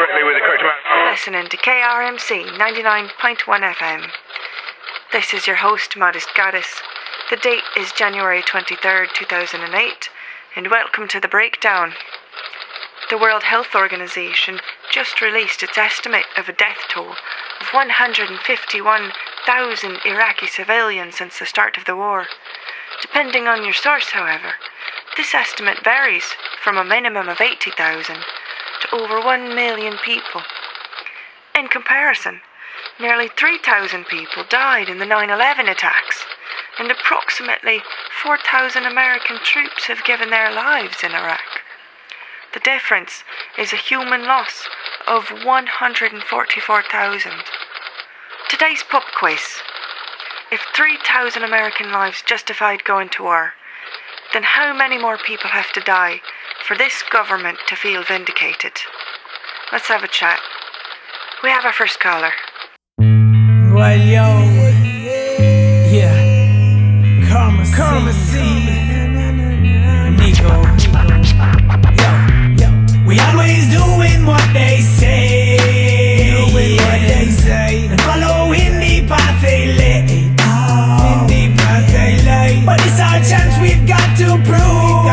correctly with the correct amount. Listening to KRMC 99.1 FM. This is your host, Modest Goddess. The date is January 23rd, 2008, and welcome to The Breakdown. The World Health Organization just released its estimate of a death toll of 151,000 Iraqi civilians since the start of the war. Depending on your source, however, this estimate varies from a minimum of 80,000 to over 1 million people. In comparison, nearly 3,000 people died in the 9/11 attacks, and approximately 4,000 American troops have given their lives in Iraq. The difference is a human loss of 144,000. Today's pub quiz. If 3,000 American lives justified going to war, then how many more people have to die for this government to feel vindicated? Let's have a chat. We have our first caller. Well, yo, yeah, Karmacy, Nicco, yo, we always doing what they say, and following the path they lay, but it's our chance we've got to prove,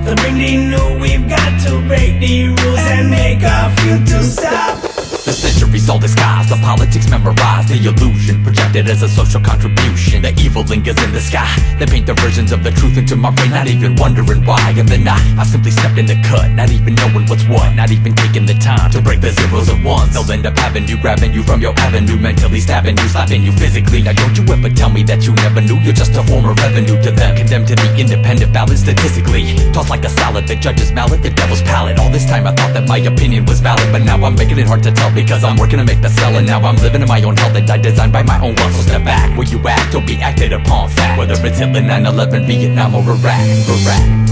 to bring the new, we've got to break the rules and make our future stop. The centuries all disguised, the politics memorized, the illusion projected as a social contribution. The evil lingers in the sky, they paint the versions of the truth into my brain, not even wondering why. And then I simply stepped in the cut, not even knowing what's what, not even taking the time to break the zeros and ones. They'll end up having you, grabbing you from your avenue, mentally stabbing you, slapping you physically. Now don't you ever tell me that you never knew, you're just a form of revenue to them, condemned to the independent ballot statistically. Tossed like a salad, the judge's mallet, the devil's palate. All this time I thought that my opinion was valid, but now I'm making it hard to tell because I'm working to make the sell, and now I'm living in my own hell that I designed by my own wealth. So step back, where you at, don't be acted upon fact. Whether it's Hitler, 9/11, Vietnam, or Iraq.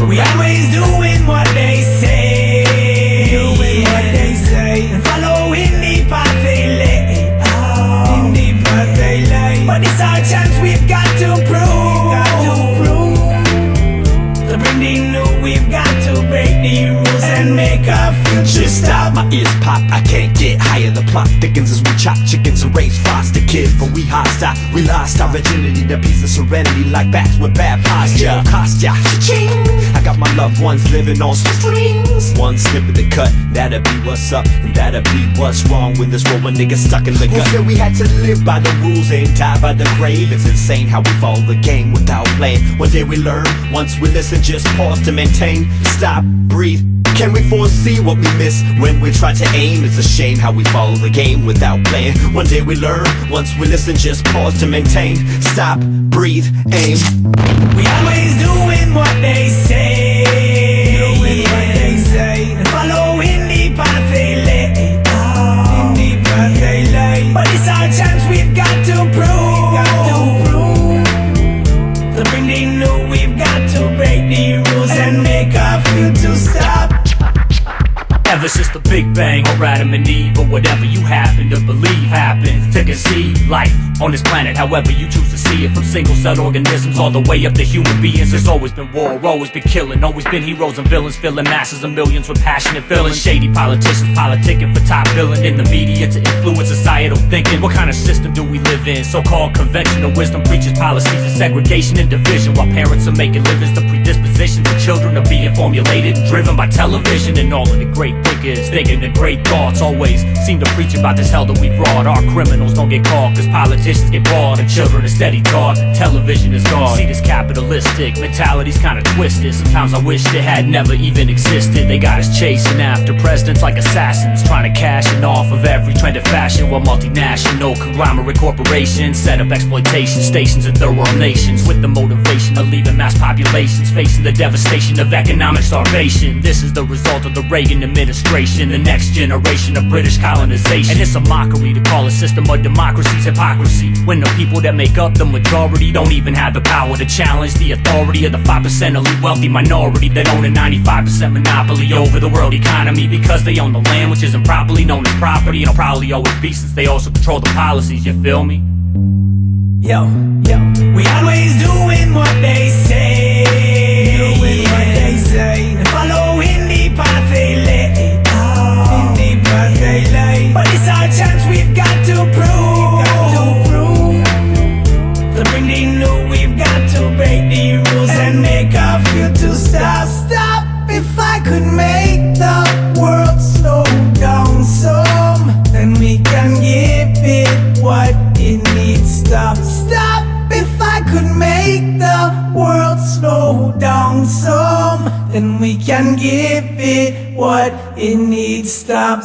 We always doing what they say, and following the path they lay, but it's our chance we've got to prove, to bring the new, we've got to break the rules and make our future stop. My ears pop, I can't get higher. The plot thickens as we chop chickens and raise foster kids. But we hostile, we lost our virginity, the peace of serenity, like bats with bad posture. Cost ya, cha-ching. I got my loved ones living on strings. One snip of the cut, that'll be what's up, and that'll be what's wrong when this rolling nigga stuck in the gut. Who said we had to live by the rules and die by the grave? It's insane how we follow the game without playing. One day we learn, once we listen, just pause to maintain. Stop, breathe. Can we foresee what we miss when we try to aim? It's a shame how we follow the game without playing. One day we learn, once we listen, just pause to maintain. Stop, breathe, aim. We always doing what they say, and following the path they lay, but it's our chance we've got to prove, to bring the new, we've got to break the rules and make our future stop. Ever since the Big Bang, or Adam and Eve, or whatever you happen to believe happened to conceive life on this planet, however you choose to see it, from single-celled organisms all the way up to human beings. There's always been war, always been killing, always been heroes and villains, filling masses of millions with passionate feelings. Shady politicians politicking for top billing in the media to influence societal thinking. What kind of system do we live in? So-called conventional wisdom preaches policies of segregation and division, while parents are making livings. The predispositions of children are being formulated and driven by television, and all of the great thinkers thinking the great thoughts always seem to preach about this hell that we brought. Our criminals don't get caught cause politicians get bought, and children are steady taught that television is God. See, this capitalistic mentality's kinda twisted. Sometimes I wish it had never even existed. They got us chasing after presidents like assassins, trying to cash in off of every trend of fashion, while multinational conglomerate corporations set up exploitation stations in third world nations with the motivation of leaving mass populations facing the devastation of economic starvation. This is the result of the Reagan administration, the next generation of British colonization. And it's a mockery to call a system of democracy's hypocrisy, when the people that make up the majority don't even have the power to challenge the authority of the 5% elite wealthy minority that own a 95% monopoly over the world economy, because they own the land which isn't properly known as property, and will probably always be since they also control the policies, you feel me? Yo, we always doing what they say, and following the path they lay, want some, then we can give it what it needs. Stop